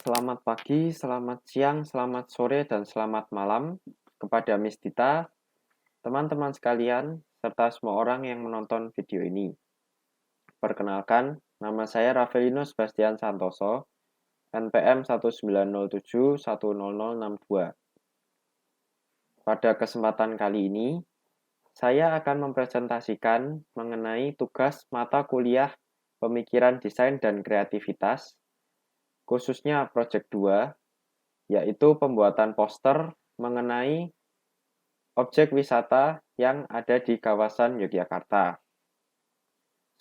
Selamat pagi, selamat siang, selamat sore, dan selamat malam kepada Miss Dita, teman-teman sekalian, serta semua orang yang menonton video ini. Perkenalkan, nama saya Ravelino Sebastian Santoso, NPM 1907100062. Pada kesempatan kali ini, saya akan mempresentasikan mengenai tugas mata kuliah Pemikiran Desain dan Kreativitas, khususnya Project 2, yaitu pembuatan poster mengenai objek wisata yang ada di kawasan Yogyakarta.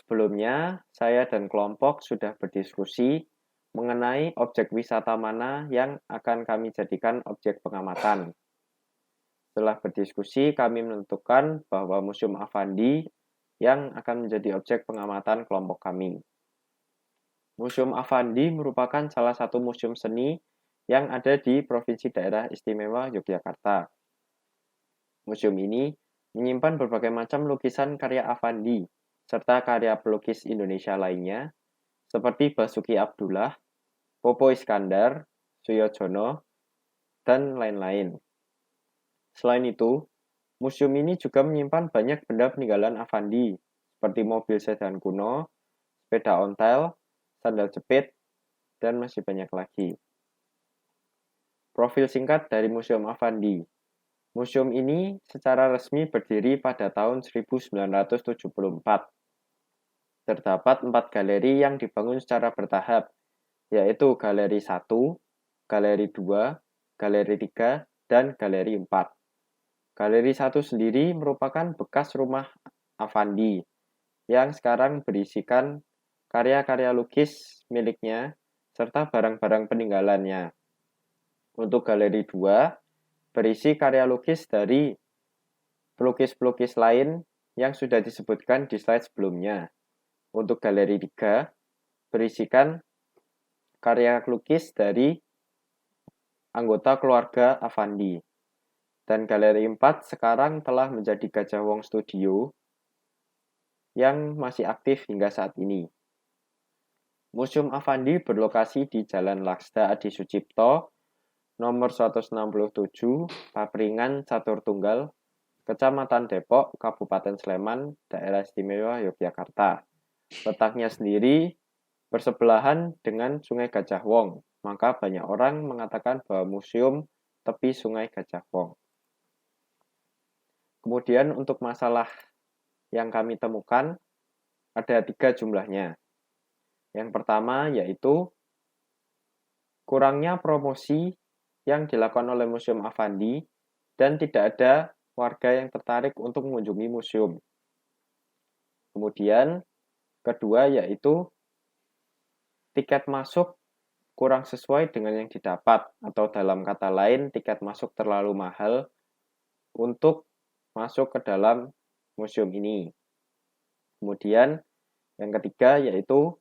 Sebelumnya, saya dan kelompok sudah berdiskusi mengenai objek wisata mana yang akan kami jadikan objek pengamatan. Setelah berdiskusi, kami menentukan bahwa Museum Affandi yang akan menjadi objek pengamatan kelompok kami. Museum Affandi merupakan salah satu museum seni yang ada di Provinsi Daerah Istimewa Yogyakarta. Museum ini menyimpan berbagai macam lukisan karya Affandi, serta karya pelukis Indonesia lainnya, seperti Basuki Abdullah, Popo Iskandar, Suyojono, dan lain-lain. Selain itu, museum ini juga menyimpan banyak benda peninggalan Affandi, seperti mobil sedan kuno, sepeda ontel, sandal jepit, dan masih banyak lagi. Profil singkat dari Museum Affandi. Museum ini secara resmi berdiri pada tahun 1974. Terdapat 4 galeri yang dibangun secara bertahap, yaitu Galeri 1, Galeri 2, Galeri 3, dan Galeri 4. Galeri 1 sendiri merupakan bekas rumah Affandi, yang sekarang berisikan karya-karya lukis miliknya, serta barang-barang peninggalannya. Untuk Galeri 2, berisi karya lukis dari pelukis-pelukis lain yang sudah disebutkan di slide sebelumnya. Untuk Galeri 3, berisikan karya lukis dari anggota keluarga Affandi. Dan Galeri 4 sekarang telah menjadi Gajah Wong Studio yang masih aktif hingga saat ini. Museum Affandi berlokasi di Jalan Laksda Adi Sucipto, nomor 167, Papringan Catur Tunggal, Kecamatan Depok, Kabupaten Sleman, Daerah Istimewa Yogyakarta. Letaknya sendiri bersebelahan dengan Sungai Gajah Wong, maka banyak orang mengatakan bahwa museum tepi Sungai Gajah Wong. Kemudian untuk masalah yang kami temukan ada 3 jumlahnya. Yang pertama yaitu kurangnya promosi yang dilakukan oleh Museum Affandi dan tidak ada warga yang tertarik untuk mengunjungi museum. Kemudian kedua yaitu tiket masuk kurang sesuai dengan yang didapat, atau dalam kata lain tiket masuk terlalu mahal untuk masuk ke dalam museum ini. Kemudian yang ketiga yaitu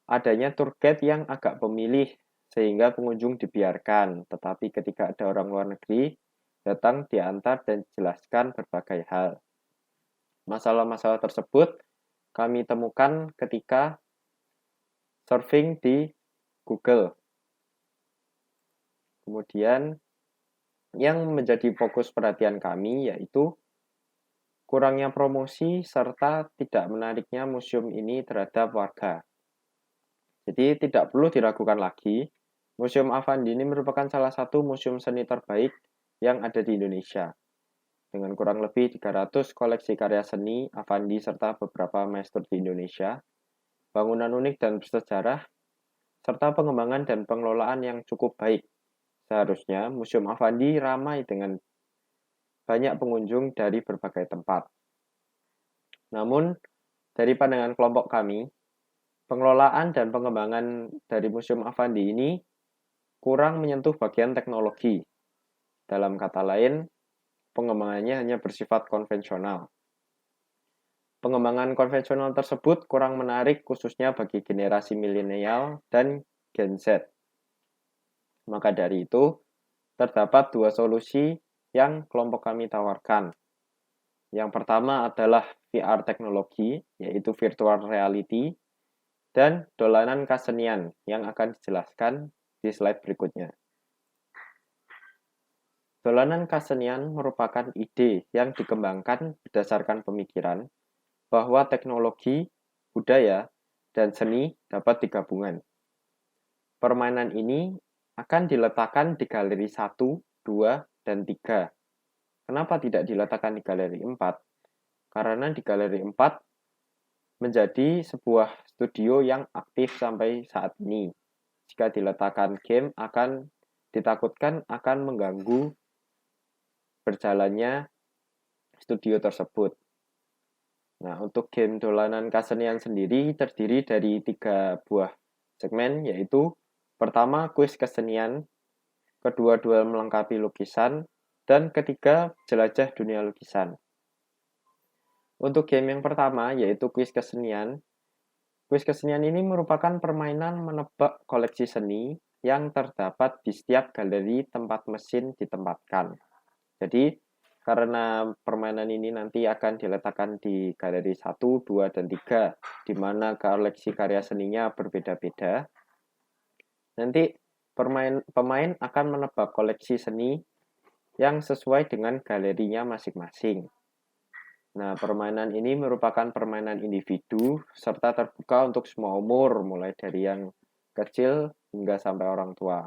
adanya tour guide yang agak pemilih sehingga pengunjung dibiarkan, tetapi ketika ada orang luar negeri datang diantar dan dijelaskan berbagai hal. Masalah-masalah tersebut kami temukan ketika surfing di Google. Kemudian yang menjadi fokus perhatian kami yaitu kurangnya promosi serta tidak menariknya museum ini terhadap warga. Jadi tidak perlu diragukan lagi, Museum Affandi ini merupakan salah satu museum seni terbaik yang ada di Indonesia. Dengan kurang lebih 300 koleksi karya seni, Affandi serta beberapa maestro di Indonesia, bangunan unik dan bersejarah, serta pengembangan dan pengelolaan yang cukup baik. Seharusnya Museum Affandi ramai dengan banyak pengunjung dari berbagai tempat. Namun, dari pandangan kelompok kami, pengelolaan dan pengembangan dari Museum Affandi ini kurang menyentuh bagian teknologi. Dalam kata lain, pengembangannya hanya bersifat konvensional. Pengembangan konvensional tersebut kurang menarik khususnya bagi generasi milenial dan Gen Z. Maka dari itu, terdapat 2 solusi yang kelompok kami tawarkan. Yang pertama adalah VR teknologi, yaitu virtual reality, dan dolanan kesenian yang akan dijelaskan di slide berikutnya. Dolanan kesenian merupakan ide yang dikembangkan berdasarkan pemikiran bahwa teknologi, budaya, dan seni dapat digabungkan. Permainan ini akan diletakkan di galeri 1, 2, dan 3. Kenapa tidak diletakkan di galeri 4? Karena di galeri 4 menjadi sebuah studio yang aktif sampai saat ini. Jika diletakkan game akan ditakutkan akan mengganggu berjalannya studio tersebut. Nah, untuk game dolanan kesenian sendiri terdiri dari 3 buah segmen, yaitu pertama, kuis kesenian, kedua, duel melengkapi lukisan, dan ketiga, jelajah dunia lukisan. Untuk game yang pertama, yaitu kuis kesenian ini merupakan permainan menebak koleksi seni yang terdapat di setiap galeri tempat mesin ditempatkan. Jadi, karena permainan ini nanti akan diletakkan di galeri 1, 2, dan 3, di mana koleksi karya seninya berbeda-beda. Nanti pemain akan menebak koleksi seni yang sesuai dengan galerinya masing-masing. Nah, permainan ini merupakan permainan individu serta terbuka untuk semua umur, mulai dari yang kecil hingga sampai orang tua.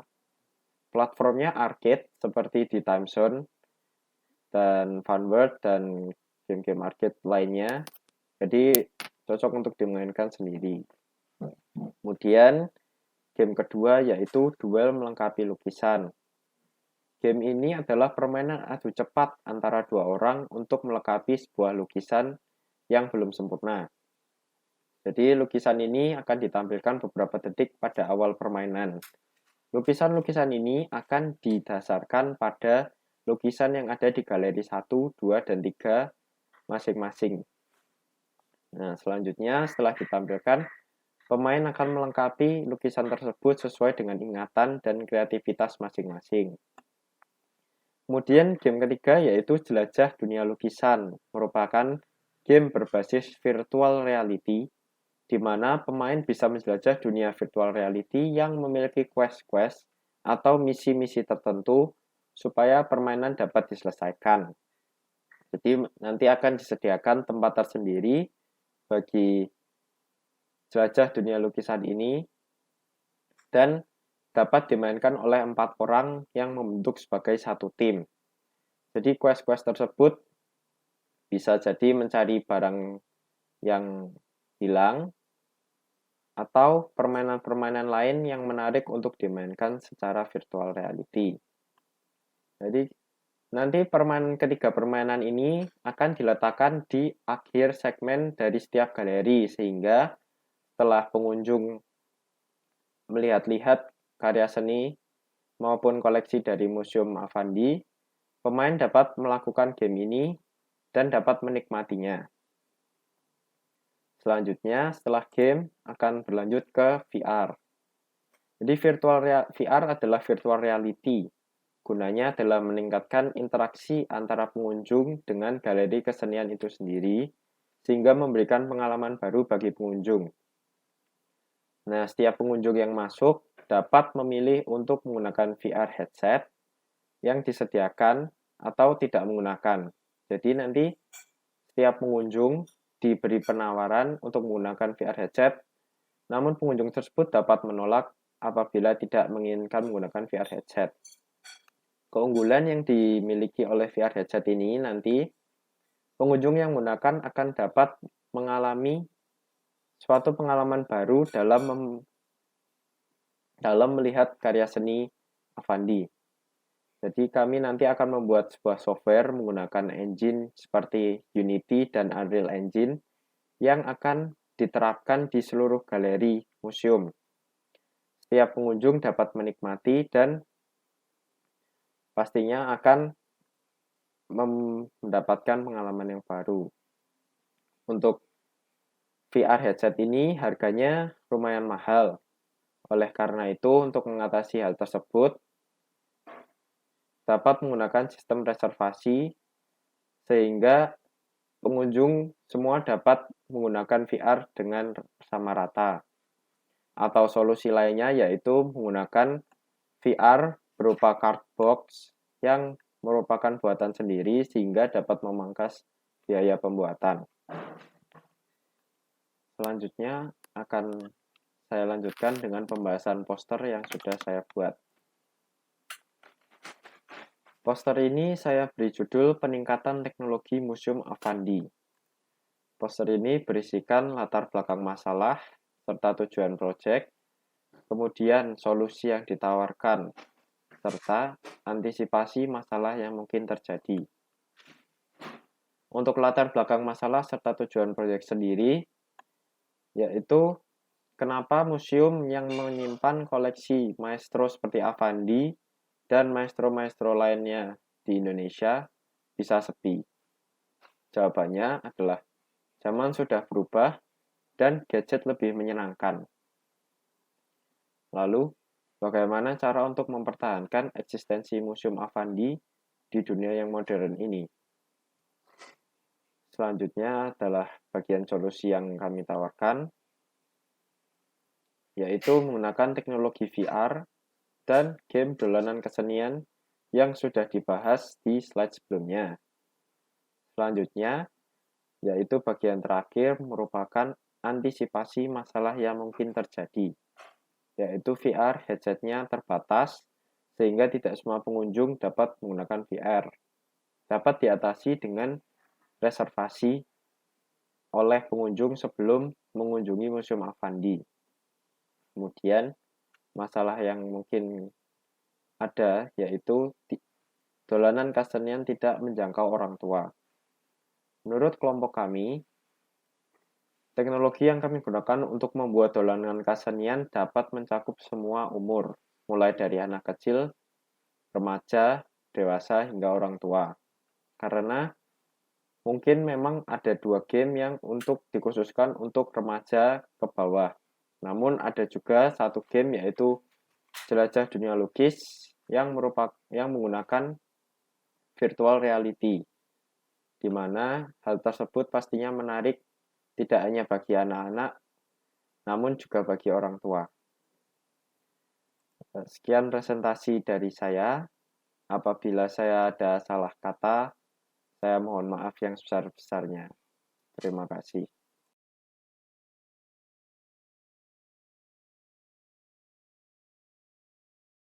Platformnya arcade seperti di Time Zone dan Funworld dan game-game arcade lainnya. Jadi cocok untuk dimainkan sendiri. Kemudian game kedua yaitu duel melengkapi lukisan. Game ini adalah permainan adu cepat antara dua orang untuk melengkapi sebuah lukisan yang belum sempurna. Jadi lukisan ini akan ditampilkan beberapa detik pada awal permainan. Lukisan-lukisan ini akan didasarkan pada lukisan yang ada di galeri 1, 2, dan 3 masing-masing. Nah, selanjutnya setelah ditampilkan, pemain akan melengkapi lukisan tersebut sesuai dengan ingatan dan kreativitas masing-masing. Kemudian game ketiga yaitu Jelajah Dunia Lukisan, merupakan game berbasis virtual reality, di mana pemain bisa menjelajah dunia virtual reality yang memiliki quest-quest atau misi-misi tertentu supaya permainan dapat diselesaikan. Jadi nanti akan disediakan tempat tersendiri bagi jelajah dunia lukisan ini dan dapat dimainkan oleh 4 orang yang membentuk sebagai satu tim. Jadi quest-quest tersebut bisa jadi mencari barang yang hilang atau permainan-permainan lain yang menarik untuk dimainkan secara virtual reality. Jadi nanti ketiga permainan ini akan diletakkan di akhir segmen dari setiap galeri, sehingga setelah pengunjung melihat-lihat karya seni maupun koleksi dari Museum Affandi, pemain dapat melakukan game ini dan dapat menikmatinya. Selanjutnya, setelah game akan berlanjut ke VR. Jadi VR adalah virtual reality. Gunanya adalah meningkatkan interaksi antara pengunjung dengan galeri kesenian itu sendiri, sehingga memberikan pengalaman baru bagi pengunjung. Nah, setiap pengunjung yang masuk dapat memilih untuk menggunakan VR headset yang disediakan atau tidak menggunakan. Jadi nanti setiap pengunjung diberi penawaran untuk menggunakan VR headset, namun pengunjung tersebut dapat menolak apabila tidak menginginkan menggunakan VR headset. Keunggulan yang dimiliki oleh VR headset ini nanti pengunjung yang menggunakan akan dapat mengalami suatu pengalaman baru dalam melihat karya seni Affandi. Jadi kami nanti akan membuat sebuah software menggunakan engine seperti Unity dan Unreal Engine yang akan diterapkan di seluruh galeri museum. Setiap pengunjung dapat menikmati dan pastinya akan mendapatkan pengalaman yang baru. Untuk VR headset ini harganya lumayan mahal. Oleh karena itu, untuk mengatasi hal tersebut, dapat menggunakan sistem reservasi sehingga pengunjung semua dapat menggunakan VR dengan sama rata. Atau solusi lainnya yaitu menggunakan VR berupa cardbox yang merupakan buatan sendiri sehingga dapat memangkas biaya pembuatan. Selanjutnya akan saya lanjutkan dengan pembahasan poster yang sudah saya buat. Poster ini saya beri judul Peningkatan Teknologi Museum Affandi. Poster ini berisikan latar belakang masalah serta tujuan proyek, kemudian solusi yang ditawarkan, serta antisipasi masalah yang mungkin terjadi. Untuk latar belakang masalah serta tujuan proyek sendiri, yaitu kenapa museum yang menyimpan koleksi maestro seperti Affandi dan maestro-maestro lainnya di Indonesia bisa sepi? Jawabannya adalah zaman sudah berubah dan gadget lebih menyenangkan. Lalu, bagaimana cara untuk mempertahankan eksistensi Museum Affandi di dunia yang modern ini? Selanjutnya adalah bagian solusi yang kami tawarkan, yaitu menggunakan teknologi VR dan game dolanan kesenian yang sudah dibahas di slide sebelumnya. Selanjutnya, yaitu bagian terakhir merupakan antisipasi masalah yang mungkin terjadi, yaitu VR headsetnya terbatas sehingga tidak semua pengunjung dapat menggunakan VR. Dapat diatasi dengan reservasi oleh pengunjung sebelum mengunjungi Museum Affandi. Kemudian, masalah yang mungkin ada yaitu dolanan kesenian tidak menjangkau orang tua. Menurut kelompok kami, teknologi yang kami gunakan untuk membuat dolanan kesenian dapat mencakup semua umur, mulai dari anak kecil, remaja, dewasa, hingga orang tua. Karena mungkin memang ada 2 game yang dikhususkan untuk remaja ke bawah. Namun ada juga 1 game yaitu Jelajah Dunia Lukis yang menggunakan virtual reality, di mana hal tersebut pastinya menarik tidak hanya bagi anak-anak, namun juga bagi orang tua. Sekian presentasi dari saya. Apabila saya ada salah kata, saya mohon maaf yang sebesar-besarnya. Terima kasih.